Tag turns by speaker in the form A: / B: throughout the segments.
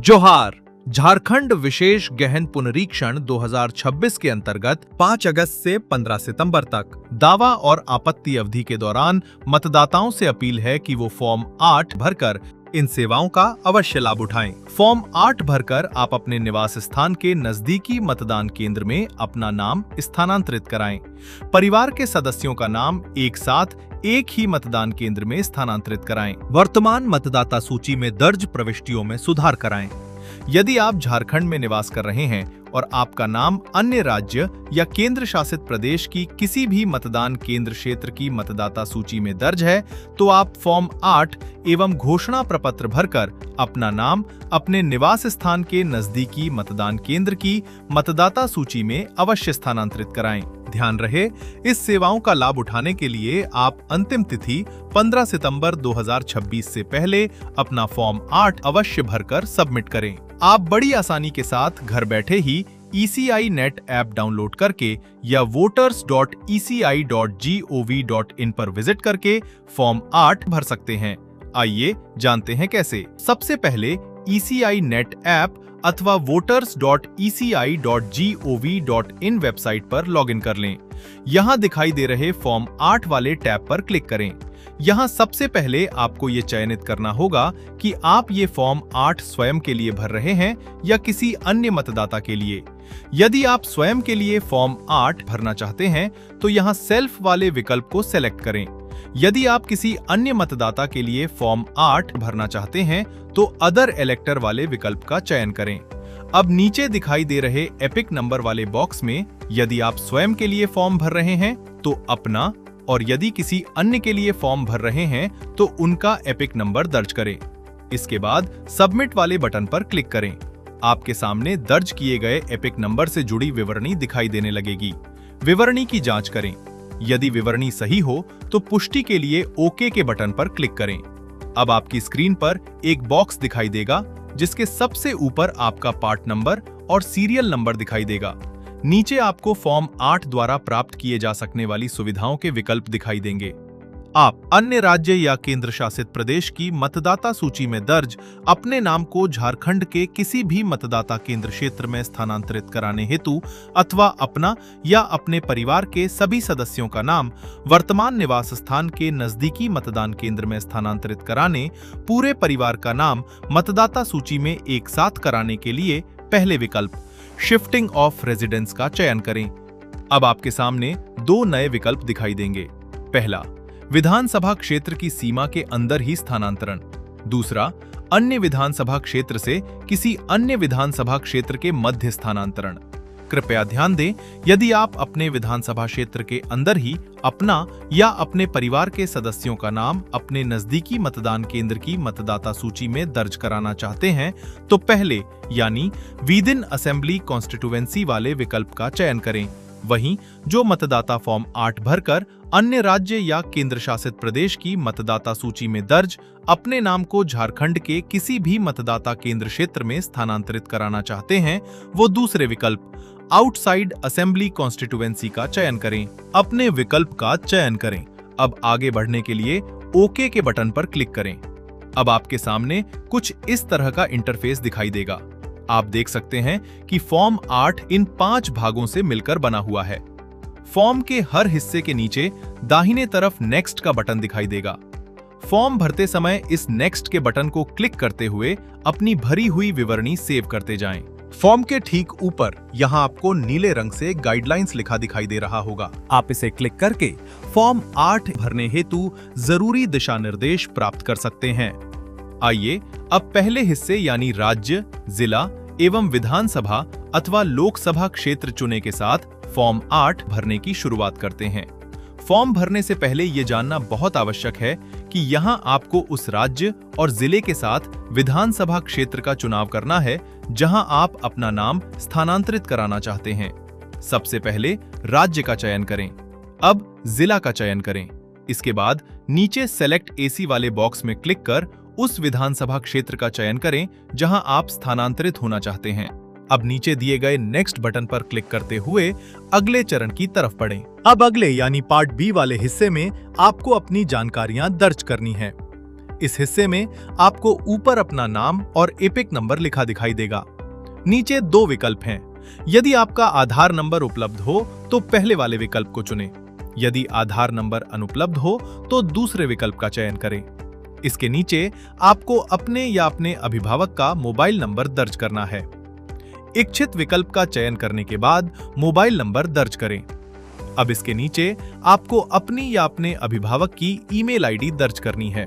A: जोहार। झारखंड विशेष गहन पुनरीक्षण 2026 के अंतर्गत 5 अगस्त से 15 सितंबर तक दावा और आपत्ति अवधि के दौरान मतदाताओं से अपील है कि वो फॉर्म 8 भरकर इन सेवाओं का अवश्य लाभ उठाएं। फॉर्म 8 भरकर आप अपने निवास स्थान के नजदीकी मतदान केंद्र में अपना नाम स्थानांतरित कराएं। परिवार के सदस्यों का नाम एक साथ एक ही मतदान केंद्र में स्थानांतरित कराएं। वर्तमान मतदाता सूची में दर्ज प्रविष्टियों में सुधार कराएं। यदि आप झारखंड में निवास कर रहे हैं और आपका नाम अन्य राज्य या केंद्र शासित प्रदेश की किसी भी मतदान केंद्र क्षेत्र की मतदाता सूची में दर्ज है, तो आप फॉर्म 8 एवं घोषणा प्रपत्र भरकर अपना नाम अपने निवास स्थान के नजदीकी मतदान केंद्र की मतदाता सूची में अवश्य स्थानांतरित कराएं। ध्यान रहे, इस सेवाओं का लाभ उठाने के लिए आप अंतिम तिथि 15 सितंबर 2026 से पहले अपना फॉर्म 8 अवश्य भरकर सबमिट करें। आप बड़ी आसानी के साथ घर बैठे ही ECI नेट ऐप डाउनलोड करके या voters.eci.gov.in पर विजिट करके फॉर्म 8 भर सकते हैं। आइए जानते हैं कैसे। सबसे पहले ECI नेट ऐप अथवा voters.eci.gov.in वेबसाइट पर लॉगिन कर लें। यहाँ दिखाई दे रहे फॉर्म 8 वाले टैब पर क्लिक करें। यहाँ सबसे पहले आपको ये चयनित करना होगा कि आप ये फॉर्म 8 स्वयं के लिए भर रहे हैं या किसी अन्य मतदाता के लिए। यदि आप स्वयं के लिए फॉर्म 8 भरना चाहते हैं तो यहाँ सेल्फ वाले विकल्प को सेलेक्ट करें। यदि आप किसी अन्य मतदाता के लिए फॉर्म 8 भरना चाहते हैं तो अदर इलेक्टर वाले विकल्प का चयन करें। अब नीचे दिखाई दे रहे एपिक नंबर वाले बॉक्स में यदि आप स्वयं के लिए फॉर्म भर रहे हैं तो अपना, और यदि किसी अन्य के लिए फॉर्म भर रहे हैं तो उनका एपिक नंबर दर्ज करें। इसके बाद सबमिट वाले बटन पर क्लिक करें। आपके सामने दर्ज किए गए एपिक नंबर से जुड़ी विवरणी दिखाई देने लगेगी। विवरणी की जांच करें। यदि विवरणी सही हो तो पुष्टि के लिए ओके के बटन पर क्लिक करें। अब आपकी स्क्रीन पर एक बॉक्स दिखाई देगा जिसके सबसे ऊपर आपका पार्ट नंबर और सीरियल नंबर दिखाई देगा। नीचे आपको फॉर्म 8 द्वारा प्राप्त किए जा सकने वाली सुविधाओं के विकल्प दिखाई देंगे। आप अन्य राज्य या केंद्र शासित प्रदेश की मतदाता सूची में दर्ज अपने नाम को झारखंड के किसी भी मतदाता केंद्र क्षेत्र में स्थानांतरित कराने हेतु अथवा अपना या अपने परिवार के सभी सदस्यों का नाम वर्तमान निवास स्थान के नजदीकी मतदान केंद्र में स्थानांतरित कराने, पूरे परिवार का नाम मतदाता सूची में एक साथ कराने के लिए पहले विकल्प शिफ्टिंग ऑफ रेजिडेंस का चयन करें। अब आपके सामने दो नए विकल्प दिखाई देंगे। पहला, विधानसभा क्षेत्र की सीमा के अंदर ही स्थानांतरण। दूसरा, अन्य विधानसभा क्षेत्र से किसी अन्य विधानसभा क्षेत्र के मध्य स्थानांतरण। कृपया ध्यान दें, यदि आप अपने विधानसभा क्षेत्र के अंदर ही अपना या अपने परिवार के सदस्यों का नाम अपने नजदीकी मतदान केंद्र की मतदाता सूची में दर्ज कराना चाहते हैं तो पहले यानी विद इन असेंबली कॉन्स्टिट्यूएंसी वाले विकल्प का चयन करें। वहीं जो मतदाता फॉर्म 8 भरकर अन्य राज्य या केंद्र शासित प्रदेश की मतदाता सूची में दर्ज अपने नाम को झारखंड के किसी भी मतदाता केंद्र क्षेत्र में स्थानांतरित कराना चाहते हैं, वो दूसरे विकल्प आउटसाइड असेंबली कॉन्स्टिट्यूएंसी का चयन करें। अपने विकल्प का चयन करें। अब आगे बढ़ने के लिए ओके के बटन पर क्लिक करें। अब आपके सामने कुछ इस तरह का इंटरफेस दिखाई देगा। आप देख सकते हैं कि फॉर्म 8 इन 5 भागों से मिलकर बना हुआ है। फॉर्म के हर हिस्से के नीचे दाहिने तरफ नेक्स्ट का बटन दिखाई देगा। फॉर्म भरते समय इस नेक्स्ट के बटन को क्लिक करते हुए अपनी भरी हुई विवरणी सेव करते जाएं। फॉर्म के ठीक ऊपर यहाँ आपको नीले रंग से गाइडलाइंस लिखा दिखाई दे रहा होगा। आप इसे क्लिक करके फॉर्म 8 भरने हेतु जरूरी दिशा निर्देश प्राप्त कर सकते हैं। आइए अब पहले हिस्से यानी राज्य, जिला एवं विधानसभा अथवा लोकसभा क्षेत्र चुने के साथ फॉर्म 8 भरने की शुरुआत करते हैं। फॉर्म भरने से पहले ये जानना बहुत आवश्यक है कि यहाँ आपको उस राज्य और जिले के साथ विधानसभा क्षेत्र का चुनाव करना है जहां आप अपना नाम स्थानांतरित कराना चाहते हैं। सबसे पहले राज्य का चयन करें, अब जिला का चयन करें। इसके बाद नीचे सेलेक्ट एसी वाले बॉक्स में क्लिक कर उस विधानसभा क्षेत्र का चयन करें जहां आप स्थानांतरित होना चाहते हैं। अब नीचे दिए गए नेक्स्ट बटन पर क्लिक करते हुए अगले चरण की तरफ बढ़ें। अब अगले यानी पार्ट बी वाले हिस्से में आपको अपनी जानकारियां दर्ज करनी है। इस हिस्से में आपको ऊपर अपना नाम और एपिक नंबर लिखा दिखाई देगा। नीचे दो विकल्प हैं। यदि आपका आधार नंबर उपलब्ध हो तो पहले वाले विकल्प को चुनें। यदि आधार नंबर अनुपलब्ध हो तो दूसरे विकल्प का चयन करें। इसके नीचे आपको अपने या अपने अभिभावक का मोबाइल नंबर दर्ज करना है। इच्छित विकल्प का चयन करने के बाद मोबाइल नंबर दर्ज करें। अब इसके नीचे आपको अपनी या अपने अभिभावक की ईमेल आईडी दर्ज करनी है।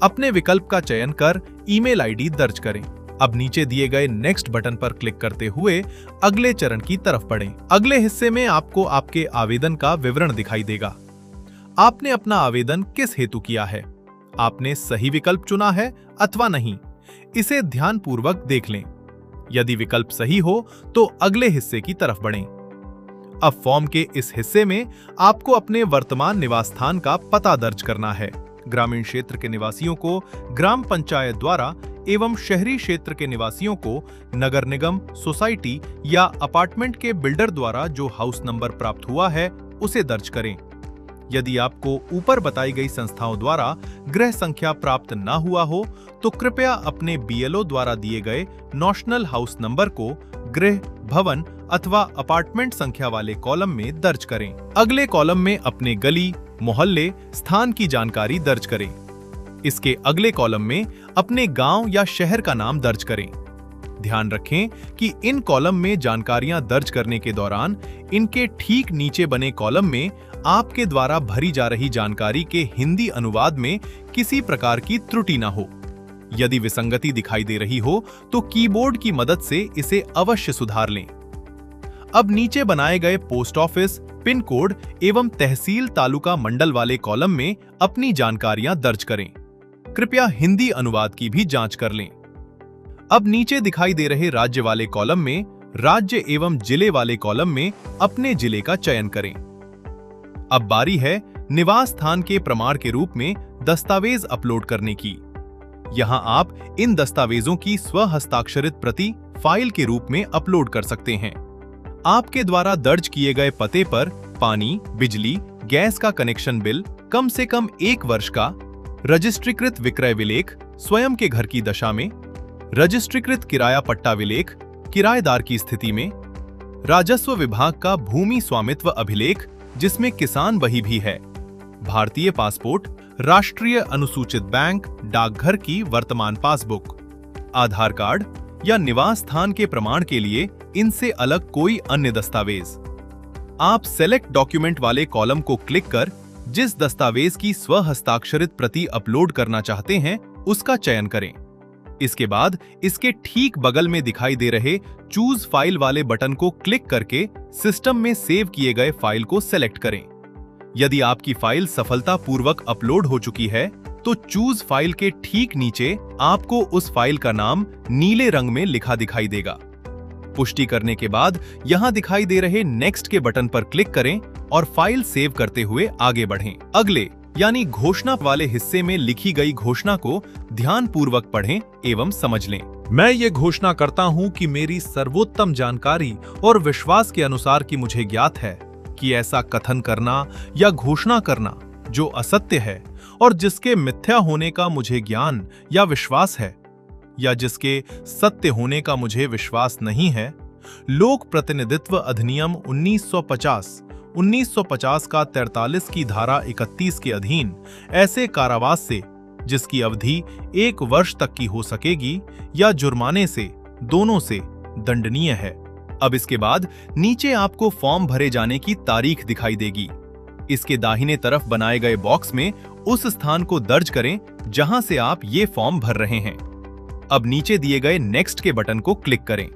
A: अपने विकल्प का चयन कर ईमेल आईडी दर्ज करें। अब नीचे दिए गए नेक्स्ट बटन पर क्लिक करते हुए अगले चरण की तरफ बढ़ें। अगले हिस्से में आपको आपके आवेदन का विवरण दिखाई देगा। आपने अपना आवेदन किस हेतु किया है, आपने सही विकल्प चुना है अथवा नहीं, इसे ध्यानपूर्वक देख लें। यदि विकल्प सही हो तो अगले हिस्से की तरफ बढ़ें। अब फॉर्म के इस हिस्से में आपको अपने वर्तमान निवास स्थान का पता दर्ज करना है। ग्रामीण क्षेत्र के निवासियों को ग्राम पंचायत द्वारा एवं शहरी क्षेत्र के निवासियों को नगर निगम, सोसाइटी या अपार्टमेंट के बिल्डर द्वारा जो हाउस नंबर प्राप्त हुआ है उसे दर्ज करें। यदि आपको ऊपर बताई गई संस्थाओं द्वारा गृह संख्या प्राप्त न हुआ हो तो कृपया अपने बीएलओ द्वारा दिए गए नॉशनल हाउस नंबर को गृह, भवन अथवा अपार्टमेंट संख्या वाले कॉलम में दर्ज करें। अगले कॉलम में अपने गली, मोहल्ले, स्थान की जानकारी दर्ज करें। इसके अगले कॉलम में अपने गांव या शहर का नाम दर्ज करें। ध्यान रखें कि इन कॉलम में जानकारियां दर्ज करने के दौरान इनके ठीक नीचे बने कॉलम में आपके द्वारा भरी जा रही जानकारी के हिंदी अनुवाद में किसी प्रकार की त्रुटि न हो। यदि विसंगति दिखाई दे रही हो तो कीबोर्ड की मदद से इसे अवश्य सुधार लें। अब नीचे बनाए गए पोस्ट ऑफिस, पिन कोड एवं तहसील, तालुका, मंडल वाले कॉलम में अपनी जानकारियां दर्ज करें। कृपया हिंदी अनुवाद की भी जांच कर लें। अब नीचे दिखाई दे रहे राज्य वाले कॉलम में राज्य एवं जिले वाले कॉलम में अपने जिले का चयन करें। अब बारी है निवास स्थान के प्रमाण के रूप में दस्तावेज अपलोड करने की। यहां आप इन दस्तावेजों की स्वहस्ताक्षरित प्रति फाइल के रूप में अपलोड कर सकते हैं। आपके द्वारा दर्ज किए गए पते पर पानी, बिजली, गैस का कनेक्शन बिल, कम से कम 1 वर्ष का रजिस्ट्रीकृत विक्रय विलेख, स्वयं के घर की दशा में, रजिस्ट्रीकृत किराया पट्टा विलेख, किराएदार की स्थिति में, राजस्व विभाग का भूमि स्वामित्व अभिलेख जिसमें किसान बही भी है, भारतीय पासपोर्ट, राष्ट्रीय अनुसूचित बैंक, डाकघर की वर्तमान पासबुक, आधार कार्ड या निवास स्थान के प्रमाण के लिए इनसे अलग कोई अन्य दस्तावेज। आप सेलेक्ट डॉक्यूमेंट वाले कॉलम को क्लिक कर जिस दस्तावेज की स्वहस्ताक्षरित प्रति अपलोड करना चाहते हैं उसका चयन करें। इसके बाद इसके ठीक बगल में दिखाई दे रहे चूज फाइल वाले बटन को क्लिक करके सिस्टम में सेव किए गए फाइल को सेलेक्ट करें। यदि आपकी फाइल सफलतापूर्वक अपलोड हो चुकी है तो चूज फाइल के ठीक नीचे आपको उस फाइल का नाम नीले रंग में लिखा दिखाई देगा। पुष्टि करने के बाद यहां दिखाई दे रहे नेक्स्ट के बटन पर क्लिक करें और फाइल सेव करते हुए आगे बढ़ें। अगले यानी घोषणा वाले हिस्से में लिखी गई घोषणा को ध्यानपूर्वक पढ़ें एवं समझ लें। मैं ये घोषणा करता हूं कि मेरी सर्वोत्तम जानकारी और विश्वास के अनुसार कि मुझे ज्ञात है कि ऐसा कथन करना या घोषणा करना जो असत्य है और जिसके मिथ्या होने का मुझे ज्ञान या विश्वास है या जिसके सत्य होने का मुझे विश्वास नहीं है, लोक प्रतिनिधित्व अधिनियम 1950 का 43 की धारा 31 के अधीन ऐसे कारावास से जिसकी अवधि 1 वर्ष तक की हो सकेगी या जुर्माने से, दोनों से दंडनीय है। अब इसके बाद नीचे आपको फॉर्म भरे जाने की तारीख दिखाई देगी। इसके दाहिने तरफ बनाए गए बॉक्स में उस स्थान को दर्ज करें जहां से आप ये फॉर्म भर रहे हैं। अब नीचे दिए गए नेक्स्ट के बटन को क्लिक करें।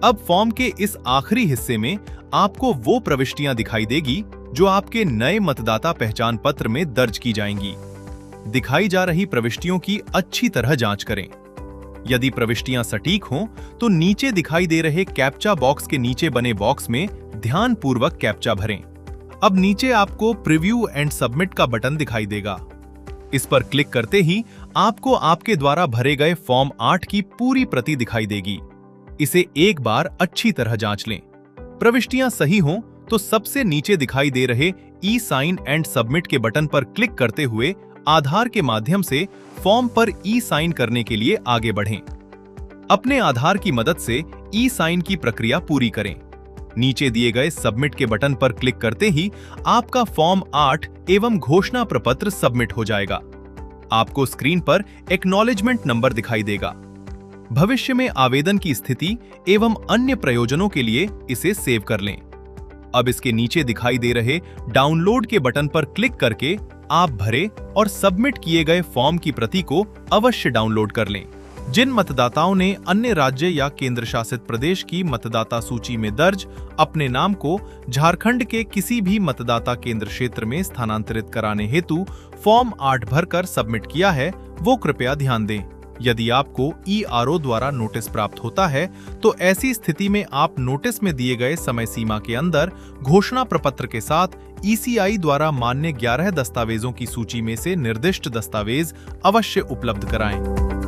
A: अब फॉर्म के इस आखिरी हिस्से में आपको वो प्रविष्टियां दिखाई देगी जो आपके नए मतदाता पहचान पत्र में दर्ज की जाएंगी। दिखाई जा रही प्रविष्टियों की अच्छी तरह जांच करें। यदि प्रविष्टियां सटीक हों तो नीचे दिखाई दे रहे कैप्चा बॉक्स के नीचे बने बॉक्स में ध्यानपूर्वक कैप्चा भरें। अब नीचे आपको प्रीव्यू एंड सबमिट का बटन दिखाई देगा। इस पर क्लिक करते ही आपको आपके द्वारा भरे गए फॉर्म 8 की पूरी प्रति दिखाई देगी। इसे एक बार अच्छी तरह जांच लें। प्रविष्टियां सही हों तो सबसे नीचे दिखाई दे रहे ई साइन एंड सबमिट के बटन पर क्लिक करते हुए आधार के माध्यम से फॉर्म पर ई साइन करने के लिए आगे बढ़ें। अपने आधार की मदद से ई साइन की प्रक्रिया पूरी करें। नीचे दिए गए सबमिट के बटन पर क्लिक करते ही आपका फॉर्म 8 एवं घोषणा प्रपत्र सबमिट हो जाएगा। आपको स्क्रीन पर एक्नॉलेजमेंट नंबर दिखाई देगा। भविष्य में आवेदन की स्थिति एवं अन्य प्रयोजनों के लिए इसे सेव कर लें। अब इसके नीचे दिखाई दे रहे डाउनलोड के बटन पर क्लिक करके आप भरे और सबमिट किए गए फॉर्म की प्रति को अवश्य डाउनलोड कर लें। जिन मतदाताओं ने अन्य राज्य या केंद्र शासित प्रदेश की मतदाता सूची में दर्ज अपने नाम को झारखंड के किसी भी मतदाता केंद्र क्षेत्र में स्थानांतरित कराने हेतु फॉर्म 8 भरकर सबमिट किया है, वो कृपया ध्यान दें। यदि आपको ईआरओ द्वारा नोटिस प्राप्त होता है तो ऐसी स्थिति में आप नोटिस में दिए गए समय सीमा के अंदर घोषणा प्रपत्र के साथ ईसीआई द्वारा मान्य 11 दस्तावेजों की सूची में से निर्दिष्ट दस्तावेज अवश्य उपलब्ध कराएं।